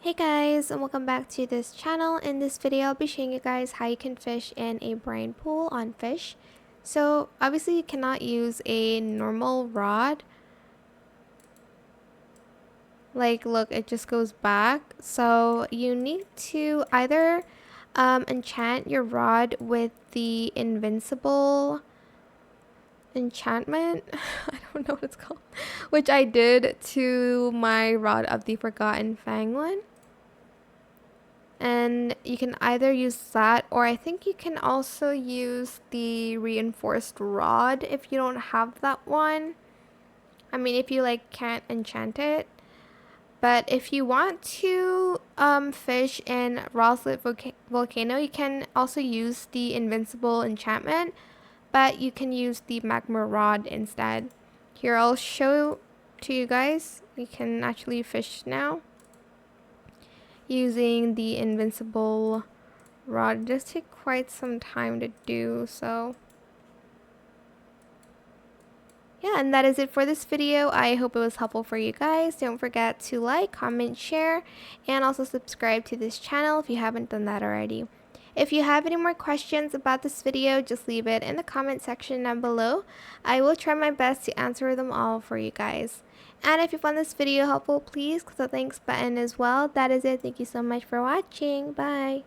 Hey guys, and welcome back to this channel. In this video, I'll be showing you guys how you can fish in a brine pool on Fisch. So obviously you cannot use a normal rod. Like look, it just goes back. So you need to either enchant your rod with the invincible enchantment. I don't know what it's called. Which I did to my rod of the Forgotten Fang one. And you can either use that, or I think you can also use the reinforced rod if you don't have that one. I mean, if you like can't enchant it. But if you want to fish in Roslit Volcano, you can also use the invincible enchantment, but you can use the magma rod instead. Here, I'll show to you guys. You can actually fish now using the invincible rod. It does take quite some time to do, so yeah, and that is it for this video. I hope it was helpful for you guys. Don't forget to like, comment, share, and also subscribe to this channel if you haven't done that already. If you have any more questions about this video, just leave it in the comment section down below. I will try my best to answer them all for you guys. And if you found this video helpful, please click the thanks button as well. That is it. Thank you so much for watching. Bye.